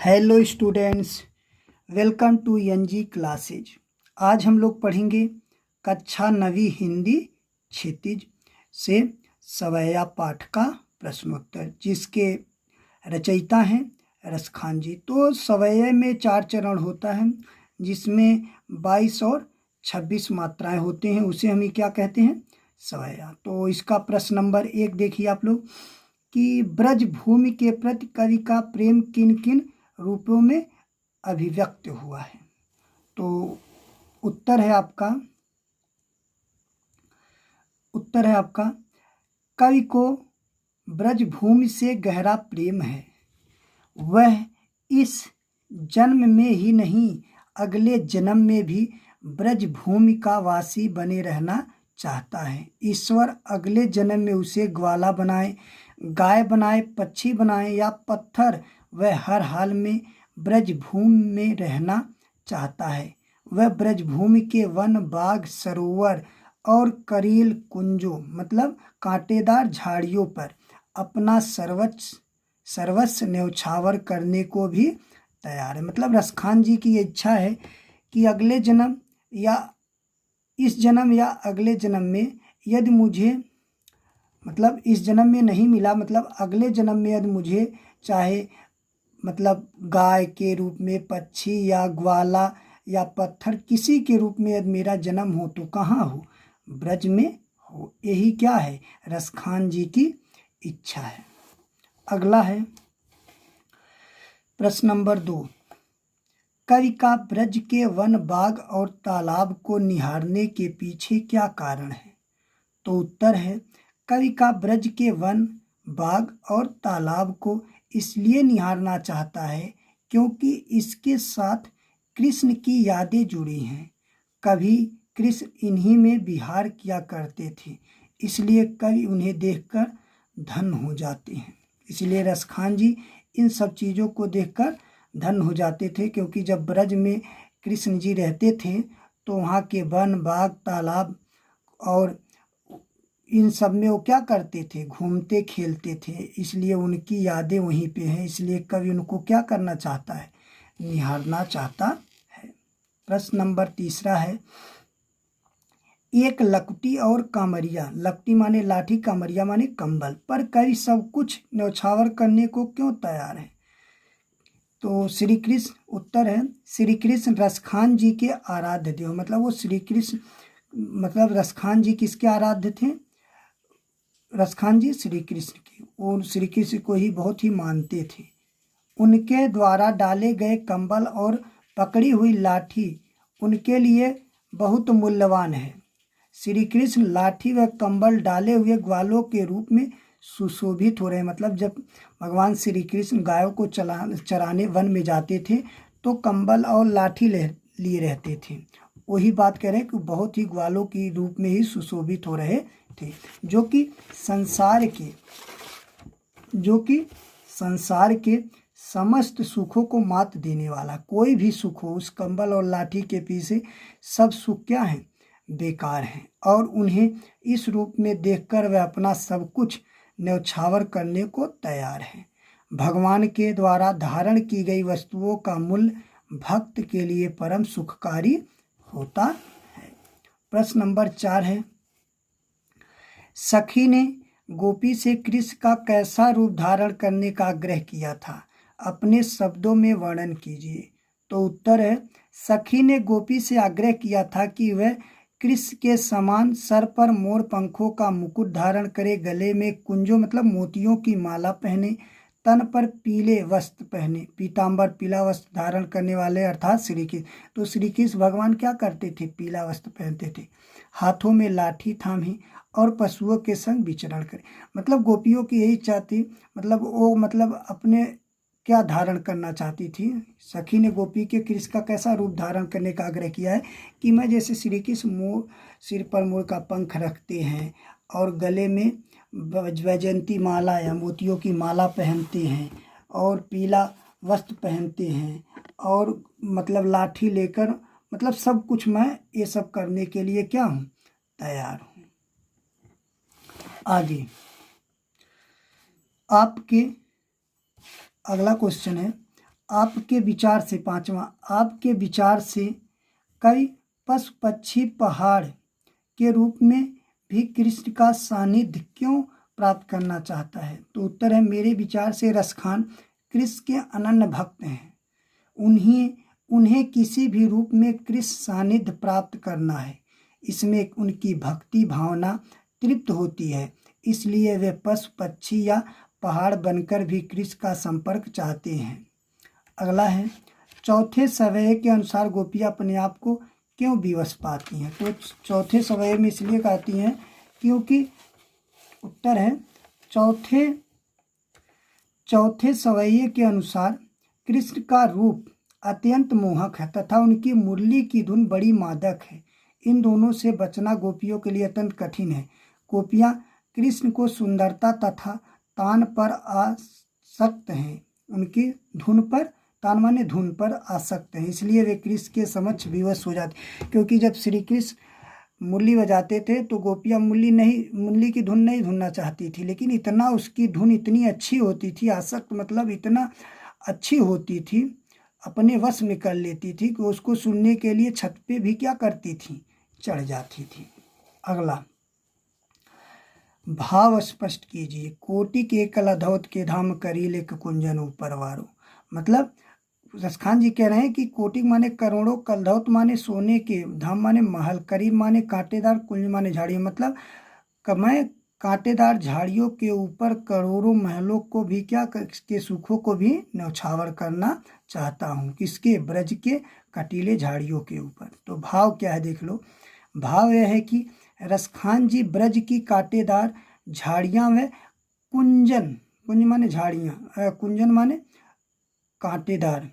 Hello students, welcome to NG classes. आज हम लोग पढ़ेंगे कक्षा 9वीं हिंदी क्षितिज से सवैया पाठ का प्रश्नोत्तर, जिसके रचयिता हैं रसखान जी। तो सवैया में 4 चरण होता है, जिसमें 22 और 26 मात्राएं होते हैं। उसे हम क्या कहते हैं? सवैया। तो इसका प्रश्न नंबर 1 देखिए आप लोग कि ब्रज भूमि के प्रति कवि का प्रेम किन किन रूपों में अभिव्यक्त हुआ है। तो उत्तर है आपका कवि को ब्रज भूमि से गहरा प्रेम है। वह इस जन्म में ही नहीं, अगले जन्म में भी ब्रज भूमि का वासी बने रहना चाहता है। ईश्वर अगले जन्म में उसे ग्वाला बनाए, गाय बनाए, पक्षी बनाए या पत्थर, वह हर हाल में ब्रजभूमि में रहना चाहता है। वह ब्रजभूमि के वन, बाग, सरोवर और करील कुंजों मतलब कांटेदार झाड़ियों पर अपना सर्वस्व न्यौछावर करने को भी तैयार है। मतलब रसखान जी की इच्छा है कि अगले जन्म या इस जन्म या अगले जन्म में यदि मुझे इस जन्म में नहीं मिला, अगले जन्म में यदि मुझे चाहे गाय के रूप में, पक्षी या ग्वाला या पत्थर किसी के रूप में यदि मेरा जन्म हो तो कहाँ हो? ब्रज में हो। यही क्या है? रसखान जी की इच्छा है। अगला है प्रश्न नंबर 2। कवि का ब्रज के वन, बाग और तालाब को निहारने के पीछे क्या कारण है? तो उत्तर है कवि का ब्रज के वन, बाग और तालाब को इसलिए निहारना चाहता है क्योंकि इसके साथ कृष्ण की यादें जुड़ी हैं। कभी कृष्ण इन्हीं में विहार किया करते थे, इसलिए कवि उन्हें देखकर धन्य हो जाते हैं। इसलिए रसखान जी इन सब चीज़ों को देखकर धन्य हो जाते थे, क्योंकि जब ब्रज में कृष्ण जी रहते थे तो वहाँ के वन, बाग, तालाब और इन सब में वो क्या करते थे? घूमते खेलते थे। इसलिए उनकी यादें वहीं पे हैं। इसलिए कवि उनको क्या करना चाहता है? निहारना चाहता है। प्रश्न नंबर 3 है, एक लकटी और कामरिया, लकटी माने लाठी, कामरिया माने कंबल, पर कवि सब कुछ न्यौछावर करने को क्यों तैयार है? तो श्री कृष्ण, उत्तर है श्री कृष्ण रसखान जी के आराध्य देव। वो श्री कृष्ण रसखान जी किसके आराध्य थे? रसखान जी श्री कृष्ण के, और श्री कृष्ण को ही बहुत ही मानते थे। उनके द्वारा डाले गए कंबल और पकड़ी हुई लाठी उनके लिए बहुत मूल्यवान है। श्री कृष्ण लाठी व कंबल डाले हुए ग्वालों के रूप में सुशोभित हो रहे हैं। जब भगवान श्री कृष्ण गायों को चराने वन में जाते थे तो कंबल और लाठी लिए रहते थे। वही बात कह रहे हैं कि बहुत ही ग्वालों की रूप में ही सुशोभित हो रहे थे, जो कि संसार के समस्त सुखों को मात देने वाला, कोई भी सुख हो, उस कंबल और लाठी के पीछे सब सुख क्या है? बेकार हैं। और उन्हें इस रूप में देखकर वह अपना सब कुछ न्यौछावर करने को तैयार है। भगवान के द्वारा धारण की गई वस्तुओं का मूल्य भक्त के लिए परम सुखकारी होता है। प्रश्न नंबर 4 है, सखी ने गोपी से कृष्ण का कैसा रूप धारण करने का आग्रह किया था? अपने शब्दों में वर्णन कीजिए। तो उत्तर है सखी ने गोपी से आग्रह किया था कि वह कृष्ण के समान सर पर मोर पंखों का मुकुट धारण करे, गले में कुंजों मोतियों की माला पहने, तन पर पीले वस्त्र पहने। पीताम्बर पीला वस्त्र धारण करने वाले अर्थात श्री कृष्ण। तो श्री कृष्ण भगवान क्या करते थे? पीला वस्त्र पहनते थे, हाथों में लाठी थामे और पशुओं के संग विचरण करें। गोपियों की यही चाहती, वो अपने क्या धारण करना चाहती थी? सखी ने गोपी के कृष्ण का कैसा रूप धारण करने का आग्रह किया है कि मैं जैसे श्री कृष्ण सिर पर मोर का पंख रखते हैं और गले में वैजयंती माला या मोतियों की माला पहनते हैं और पीला वस्त्र पहनते हैं और लाठी लेकर सब कुछ मैं ये सब करने के लिए क्या हूँ? तैयार हूँ। आगे आपके अगला क्वेश्चन है, आपके विचार से, पांचवा, आपके विचार से कवि पशु पक्षी पहाड़ के रूप में भी कृष्ण का सानिध्य क्यों प्राप्त करना चाहता है? तो उत्तर है, मेरे विचार से रसखान कृष्ण के अनन्य भक्त हैं। उन्हें किसी भी रूप में कृष्ण सानिध्य प्राप्त करना है। इसमें उनकी भक्ति भावना तृप्त होती है, इसलिए वे पशु पक्षी या पहाड़ बनकर भी कृष्ण का संपर्क चाहते हैं। अगला है, चौथे सवैये के अनुसार गोपियाँ अपने आप को क्यों विवश पाती हैं? तो चौथे सवैये में इसलिए कहती हैं क्योंकि, उत्तर है, चौथे सवैये के अनुसार कृष्ण का रूप अत्यंत मोहक है तथा उनकी मुरली की धुन बड़ी मादक है। इन दोनों से बचना गोपियों के लिए अत्यंत कठिन है। गोपियाँ कृष्ण को सुंदरता तथा तान पर आसक्त हैं, उनकी धुन पर, तान माने धुन पर आसक्त हैं, इसलिए वे कृष्ण के समक्ष विवश हो जाते। क्योंकि जब श्री कृष्ण मुरली बजाते थे तो गोपियाँ मुरली की धुन नहीं धुनना चाहती थी, लेकिन इतना उसकी धुन इतनी अच्छी होती थी, आसक्त मतलब इतना अच्छी होती थी, अपने वश में कर लेती थी कि उसको सुनने के लिए छत पे भी क्या करती थी, चढ़ जाती थी। अगला, भाव स्पष्ट कीजिए। कोटि के कलधौत के धाम करीले कुंजन ऊपर वारो। मतलब रसखान जी कह रहे हैं कि कोटि माने करोड़ों, कलधौत माने सोने के, धाम माने महल, करीब माने कांटेदार, कुंज माने झाड़ी। मतलब मैं कांटेदार झाड़ियों के ऊपर करोड़ों महलों को भी क्या के सुखों को भी न्यौछावर करना चाहता हूँ। किसके? ब्रज के कटीले झाड़ियों के ऊपर। तो भाव क्या है देख लो। भाव यह है कि रसखान जी ब्रज की कांटेदार झाड़ियाँ व कुंजन, कुंज माने झाड़ियाँ, कुंजन माने कांटेदार,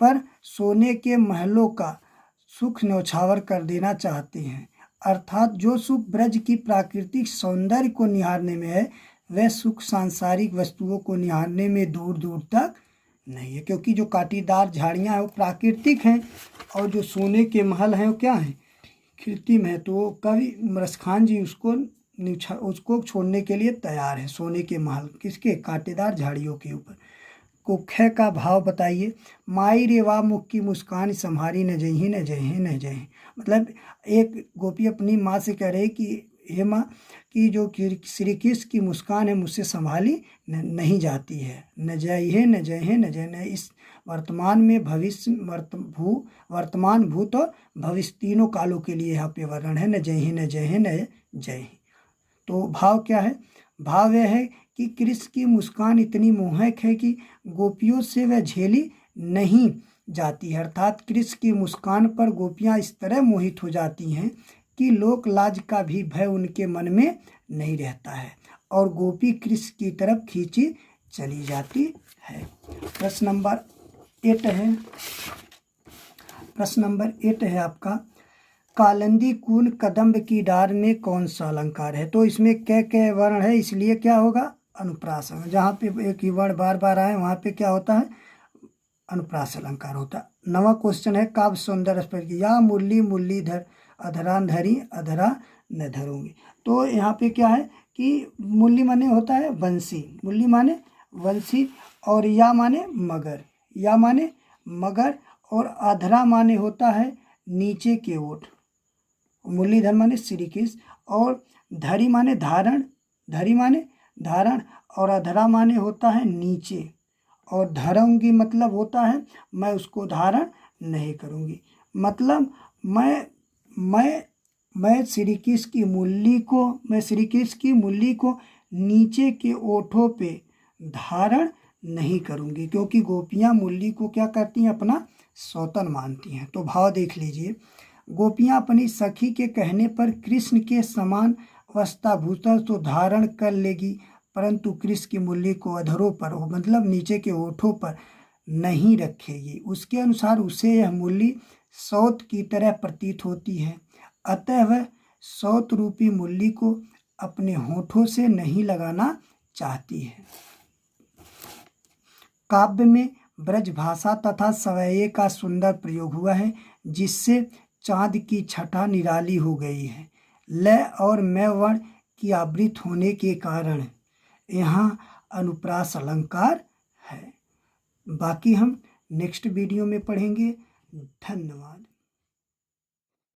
पर सोने के महलों का सुख न्यौछावर कर देना चाहते हैं। अर्थात जो सुख ब्रज की प्राकृतिक सौंदर्य को निहारने में है, वह सुख सांसारिक वस्तुओं को निहारने में दूर दूर तक नहीं है। क्योंकि जो कांटेदार झाड़ियाँ हैं वो प्राकृतिक हैं और जो सोने के महल हैं वो क्या हैं, कृत्रिम है। तो कवि रसखान जी उसको छोड़ने के लिए तैयार है। सोने के महल किसके? कांटेदार झाड़ियों के ऊपर। कुख्य का भाव बताइए। माई रे वाह मुख की मुस्कान संहारी न जही न जहे न जहे। मतलब एक गोपी अपनी माँ से कह रही कि हे माँ, कि जो श्री कृष्ण की मुस्कान है मुझसे संभाली नहीं जाती है। न जहे न जहे न जहे, न इस वर्तमान में, भविष्य, वर्तमान, भूत और भविष्य तीनों कालों के लिए यहाँ पे वर्ण है। न जहे न जहे न जहे। तो भाव क्या है? भाव यह है कि कृष्ण की मुस्कान इतनी मोहक है कि गोपियों से वह झेली नहीं जाती है। अर्थात कृष्ण की मुस्कान पर गोपियाँ इस तरह मोहित हो जाती हैं कि लोक लाज का भी भय उनके मन में नहीं रहता है और गोपी कृष्ण की तरफ खींची चली जाती है। प्रश्न नंबर 8 है, प्रश्न नंबर 8 है आपका, कालंदी कून कदम्ब की डार में कौन सा अलंकार है? तो इसमें कै वर्ण है, इसलिए क्या होगा? अनुप्रास। जहाँ पे एक ही वर्ण बार बार आए वहाँ पे क्या होता है? अनुप्रास अलंकार होता है। 9वां क्वेश्चन है, काव्य सौंदर्य स्पर्श या मुरली मुरली धर अधरा धरी अधरा न धरूंगी। तो यहाँ पे क्या है कि मुरली माने होता है बंसी, मुरली माने बंसी, और या माने मगर, या माने मगर, और अधरा माने होता है नीचे के ओट, मुरलीधर माने श्री कृष्ण, और धरी माने धारण, धरी माने धारण, और अधरा माने होता है नीचे, और धरूंगी मतलब होता है मैं उसको धारण नहीं करूंगी। मतलब मैं श्री कृष्ण की मुरली को, मैं श्री कृष्ण की मुरली को नीचे के ओठों पे धारण नहीं करूंगी, क्योंकि गोपियाँ मुरली को क्या करती हैं? अपना सौतन मानती हैं। तो भाव देख लीजिए। गोपियाँ अपनी सखी के कहने पर कृष्ण के समान वस्त्राभूषण तो धारण कर लेगी, परंतु कृष्ण की मुरली को अधरों पर, मतलब नीचे के ओठों पर नहीं रखेगी। उसके अनुसार उसे यह मुरली सौत की तरह प्रतीत होती है, अतः वह सौत रूपी मुरली को अपने होठों से नहीं लगाना चाहती है। काव्य में ब्रज भाषा तथा सवैये का सुंदर प्रयोग हुआ है, जिससे चाँद की छटा निराली हो गई है। लय और मैं वर्ण की आवृत होने के कारण यहाँ अनुप्रास अलंकार है। बाकी हम नेक्स्ट वीडियो में पढ़ेंगे। धन्यवाद।